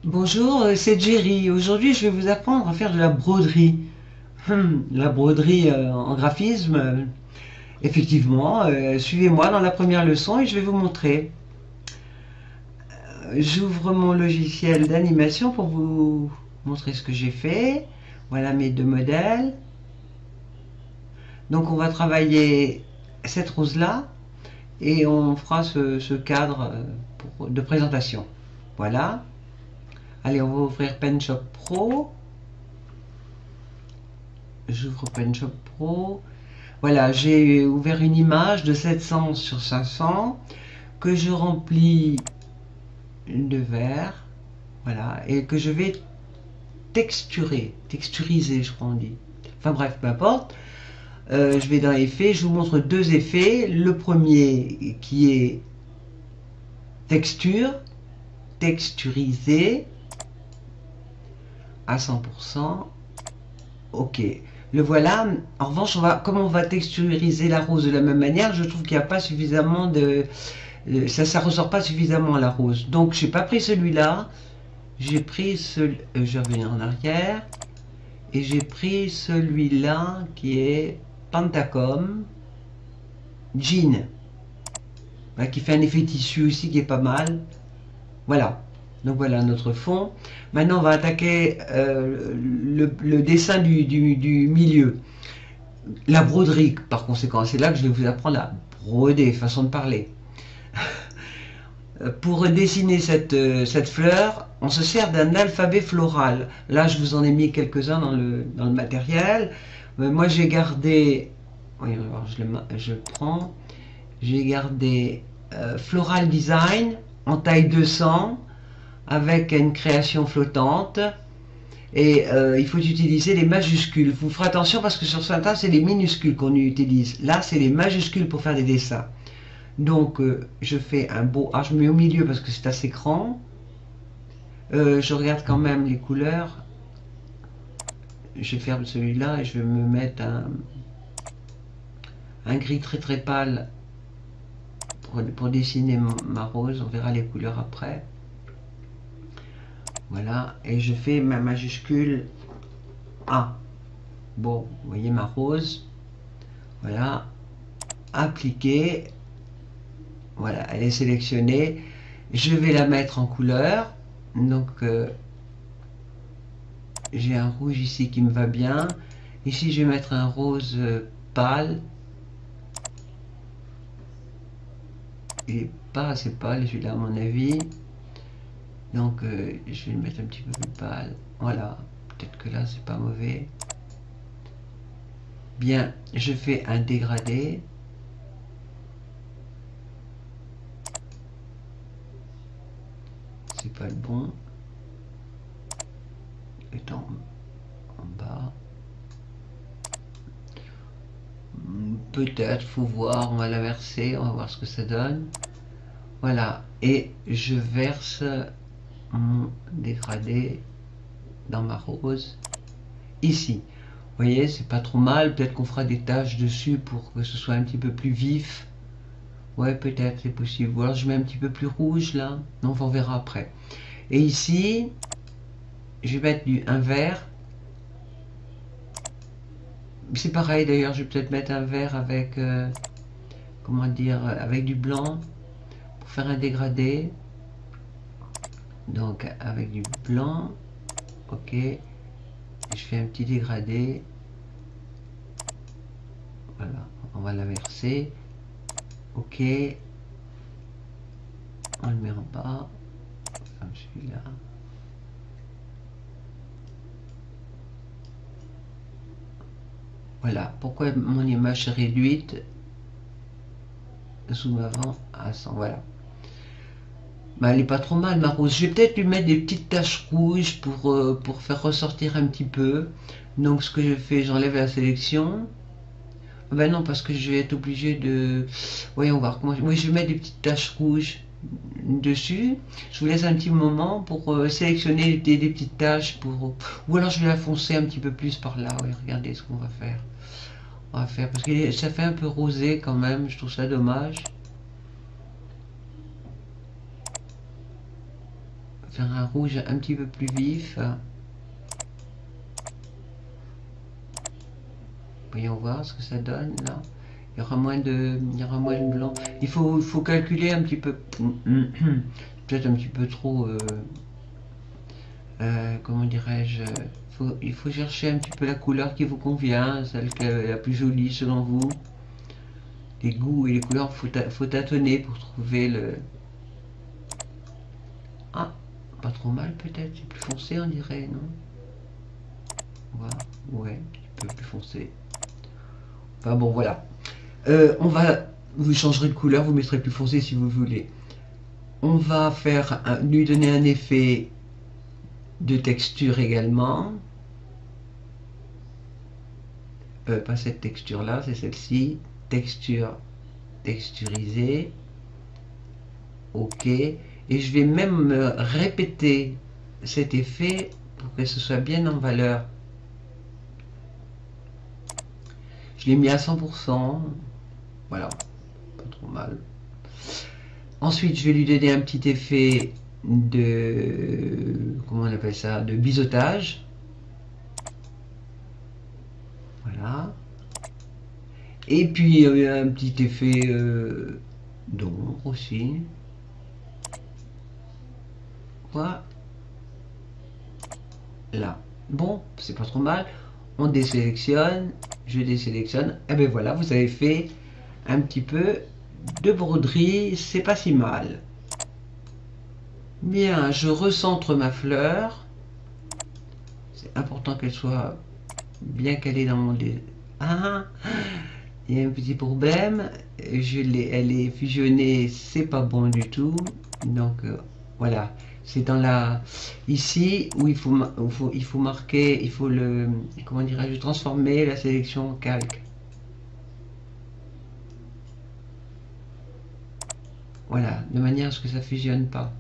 Bonjour, c'est Jerry. Aujourd'hui, je vais vous apprendre à faire de la broderie. La broderie en graphisme, effectivement. Suivez-moi dans la première leçon et je vais vous montrer. J'ouvre mon logiciel d'animation pour vous montrer ce que j'ai fait. Voilà mes deux modèles. Donc, on va travailler cette rose-là et on fera ce cadre de présentation. Voilà. Allez, on va ouvrir PenShop Pro. J'ouvre PenShop Pro. Voilà, j'ai ouvert une image de 700 sur 500 que je remplis de vert. Voilà, et que je vais texturiser, je crois on dit. Enfin bref, peu importe. Je vais dans Effets, je vous montre deux effets. Le premier qui est texture, texturiser à 100%. Ok. Le voilà. En revanche, comme on va texturiser la rose de la même manière, je trouve qu'il n'y a pas suffisamment de... ça ressort pas suffisamment à la rose. Donc, j'ai pas pris celui-là. J'ai pris je vais revenir en arrière. Et j'ai pris celui-là qui est Pantacom Jean. Qui fait un effet tissu aussi qui est pas mal. Voilà. Donc voilà notre fond. Maintenant, on va attaquer le dessin du milieu. La broderie, par conséquent, c'est là que je vais vous apprendre à broder, façon de parler. Pour dessiner cette fleur, on se sert d'un alphabet floral. Là, je vous en ai mis quelques-uns dans le matériel. Moi, j'ai gardé... Oui, alors je prends. J'ai gardé Floral Design en taille 200 avec une création flottante. Et il faut utiliser les majuscules. Vous ferez attention parce que sur certains, c'est les minuscules qu'on utilise. Là, c'est les majuscules pour faire des dessins. Donc, je fais un beau... Ah, je mets au milieu parce que c'est assez grand. Je regarde quand même les couleurs. Je ferme celui-là et je vais me mettre un gris très très pâle pour dessiner ma rose. On verra les couleurs après. Voilà. Et je fais ma majuscule A. Bon, vous voyez ma rose. Voilà. Appliquer. Voilà, elle est sélectionnée. Je vais la mettre en couleur. Donc, j'ai un rouge ici qui me va bien. Ici, je vais mettre un rose pâle. Il n'est pas assez pâle, celui-là, à mon avis. Donc, je vais le mettre un petit peu plus pâle. Voilà, peut-être que là, c'est pas mauvais. Bien, je fais un dégradé. C'est pas le bon. Est en bas. Peut-être, faut voir, on va la verser, on va voir ce que ça donne. Voilà, et je verse mon dégradé dans ma rose, ici. Vous voyez, c'est pas trop mal, peut-être qu'on fera des taches dessus pour que ce soit un petit peu plus vif. Ouais, peut-être, c'est possible. Ou alors je mets un petit peu plus rouge là, non, on verra après. Et ici, je vais mettre un vert. C'est pareil d'ailleurs, je vais peut-être mettre un vert avec, comment dire, avec du blanc pour faire un dégradé. Donc avec du blanc, ok, je fais un petit dégradé. Voilà, on va la verser. Ok, on le met en bas, comme celui-là. Voilà, pourquoi mon image est réduite. Zoom avant à 100, voilà. Bah, elle est pas trop mal ma rose. Je vais peut-être lui mettre des petites taches rouges pour faire ressortir un petit peu. Donc ce que je fais, j'enlève la sélection. Ben non, parce que je vais être obligé de... Voyons voir comment... Oui, je vais mettre des petites taches rouges dessus. Je vous laisse un petit moment pour sélectionner des petites taches. Ou alors je vais la foncer un petit peu plus par là. Oui, regardez ce qu'on va faire. On va faire... Parce que ça fait un peu rosé quand même. Je trouve ça dommage. faire un rouge un petit peu plus vif. Voyons voir ce que ça donne là. Il y aura moins de blanc. Il faut calculer un petit peu. Peut-être un petit peu trop. Comment dirais-je, il faut chercher un petit peu la couleur qui vous convient, celle qui est la plus jolie selon vous. Les goûts et les couleurs, faut tâtonner pour trouver le... Ah, pas trop mal peut-être, c'est plus foncé on dirait, non? Voilà, ouais, un peu plus foncé. Enfin bon, voilà. Vous changerez de couleur, vous mettrez plus foncé si vous voulez. On va lui donner un effet de texture également. Pas cette texture là, c'est celle-ci. Texturisée. OK. Et je vais même répéter cet effet pour que ce soit bien en valeur. Je l'ai mis à 100%. Voilà, pas trop mal. Ensuite, je vais lui donner un petit effet de... Comment on appelle ça? De biseautage. Voilà. Et puis, un petit effet d'ombre aussi. Voilà. Là. Bon, c'est pas trop mal. On désélectionne. Je désélectionne. Et bien voilà, vous avez fait un petit peu de broderie. C'est pas si mal. Bien, je recentre ma fleur. C'est important qu'elle soit bien calée dans mon... Ah, il y a un petit problème. Elle est fusionnée, c'est pas bon du tout. Donc voilà, c'est dans la... Ici où il faut marquer, il faut le... Comment dirais-je? Transformer la sélection en calque. Voilà, de manière à ce que ça fusionne pas.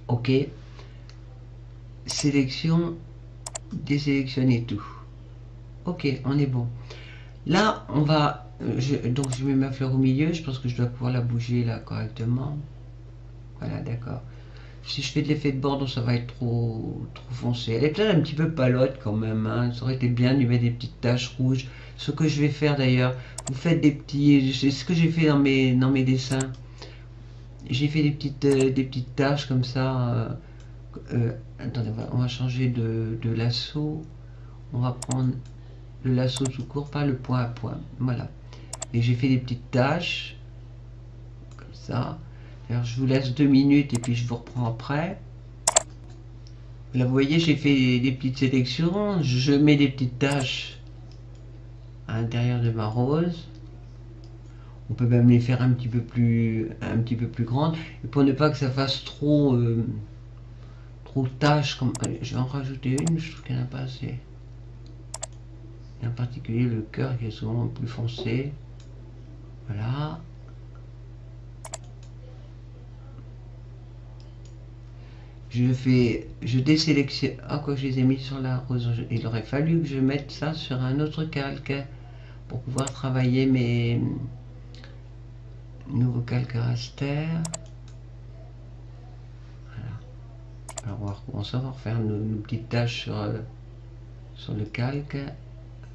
OK. Sélection, désélectionner tout. OK, on est bon. Là, on va... donc je mets ma fleur au milieu, je pense que je dois pouvoir la bouger là correctement. Voilà, d'accord. Si je fais de l'effet de bord, ça va être trop foncé. Elle est peut-être un petit peu palote quand même, hein. Ça aurait été bien de lui mettre des petites taches rouges. Ce que je vais faire d'ailleurs, vous faites des petits... C'est ce que j'ai fait dans mes dessins. J'ai fait des petites taches comme ça. Attendez, on va changer de lasso. On va prendre le lasso tout court, pas le point à point. Voilà. Et j'ai fait des petites taches. Comme ça. Alors, je vous laisse 2 minutes et puis je vous reprends après. Là, vous voyez, j'ai fait des petites sélections. Je mets des petites taches à l'intérieur de ma rose. On peut même les faire un petit peu plus grandes. Et pour ne pas que ça fasse trop taches, comme... Allez, je vais en rajouter une, je trouve qu'il n'y en a pas assez. Et en particulier le cœur qui est souvent plus foncé. Voilà. Je désélectionne. Ah, quoi, je les ai mis sur la rose. Il aurait fallu que je mette ça sur un autre calque pour pouvoir travailler mes nouveaux calques raster. Voilà. Alors, on va recommencer, on va refaire nos petites tâches sur le calque.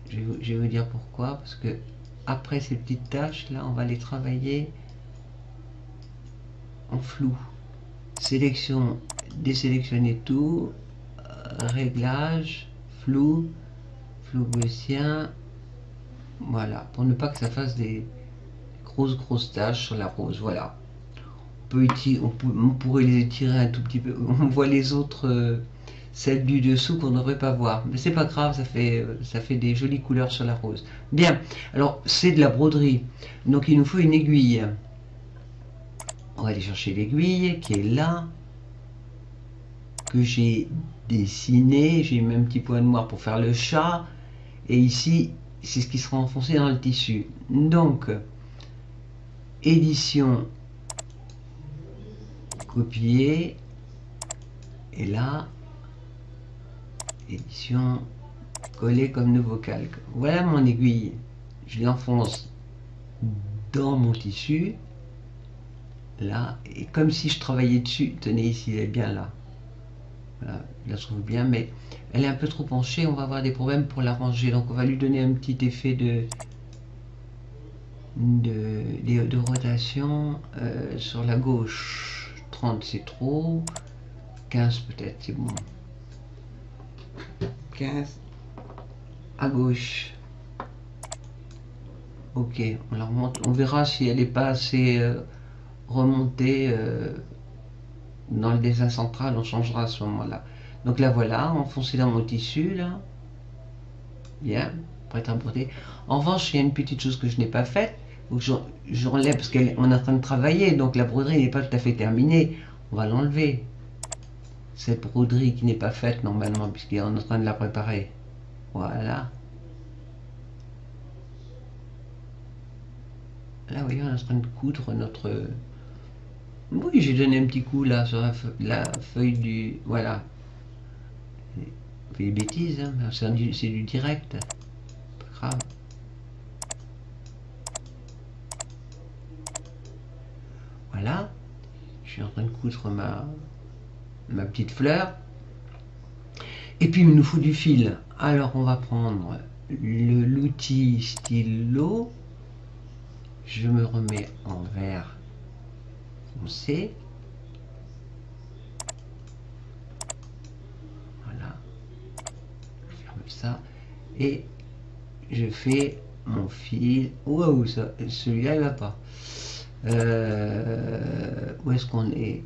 Je vais vous dire pourquoi. Parce que après ces petites tâches, là, on va les travailler en flou. Sélection, désélectionner tout, réglage, flou gaussien, voilà, pour ne pas que ça fasse des grosses taches sur la rose. Voilà, on pourrait les étirer un tout petit peu. On voit les autres, celles du dessous qu'on ne devrait pas voir, mais c'est pas grave, ça fait des jolies couleurs sur la rose. Bien, alors c'est de la broderie, donc il nous faut une aiguille. On va aller chercher l'aiguille qui est là, que j'ai dessiné. J'ai mis un petit point noir pour faire le chat. Et ici, c'est ce qui sera enfoncé dans le tissu. Donc, édition, copier. Et là, édition, coller comme nouveau calque. Voilà mon aiguille. Je l'enfonce dans mon tissu. là, et comme si je travaillais dessus. Tenez, ici, elle est bien là. Voilà, je la trouve bien, mais elle est un peu trop penchée, on va avoir des problèmes pour la ranger. Donc on va lui donner un petit effet de rotation sur la gauche. 30 c'est trop, 15 peut-être c'est bon. 15 à gauche. Ok, on la remonte. On verra si elle n'est pas assez remontée dans le dessin central, on changera à ce moment-là. Donc là voilà, enfoncé dans mon tissu là. Bien, prête à broder. En revanche, il y a une petite chose que je n'ai pas faite. J'enlève parce qu'on est en train de travailler, donc la broderie n'est pas tout à fait terminée. On va l'enlever. Cette broderie qui n'est pas faite normalement, puisqu'on est en train de la préparer. Voilà. Là, vous voyez, on est en train de coudre notre... Oui, j'ai donné un petit coup là sur la feuille du... Voilà. Fait des bêtises, hein, c'est du direct. Pas grave. Voilà. Je suis en train de coudre ma petite fleur. Et puis il nous faut du fil. Alors on va prendre l'outil stylo. Je me remets en vert foncé. Voilà. Je ferme ça. Et je fais mon fil. Waouh, celui-là il va pas. Où est-ce qu'on est?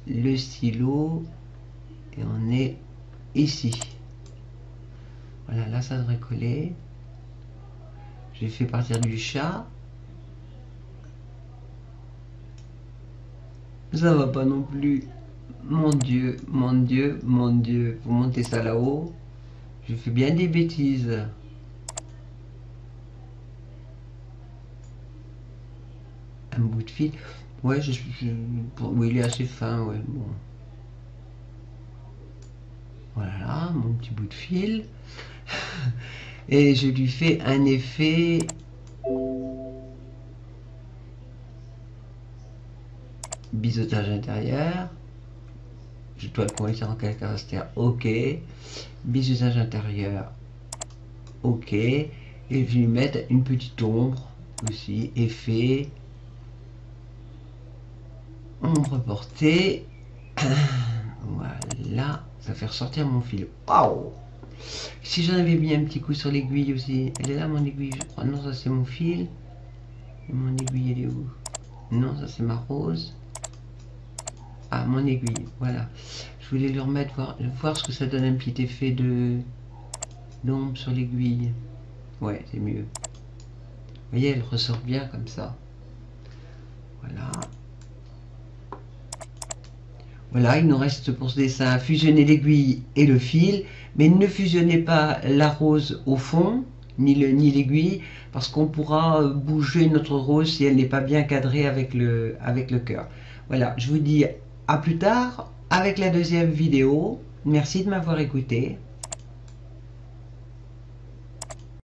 Le stylo. Et on est ici. Voilà, là ça devrait coller. J'ai fait partir du chat. Ça va pas non plus. Mon Dieu, mon Dieu, mon Dieu. Vous montez ça là-haut. Je fais bien des bêtises. Un bout de fil. Ouais, oui, il est assez fin, ouais. Bon. Voilà, mon petit bout de fil. Et je lui fais un effet biseautage intérieur. Je dois le convertir en caractère OK. Biseautage intérieur OK. Et je vais lui mettre une petite ombre aussi. Effet ombre portée. Voilà. Ça fait ressortir mon fil. Waouh! Si j'en avais mis un petit coup sur l'aiguille aussi. Elle est là mon aiguille, je crois. Non, ça c'est mon fil. Et mon aiguille, elle est où? Non, ça c'est ma rose. Ah, mon aiguille, voilà. Je voulais lui remettre, voir ce que ça donne un petit effet d'ombre sur l'aiguille. Ouais, c'est mieux. Vous voyez, elle ressort bien comme ça. Voilà. Voilà, il nous reste pour ce dessin à fusionner l'aiguille et le fil. Mais ne fusionnez pas la rose au fond, ni l'aiguille, parce qu'on pourra bouger notre rose si elle n'est pas bien cadrée avec le cœur. Voilà, je vous dis à plus tard avec la deuxième vidéo. Merci de m'avoir écouté.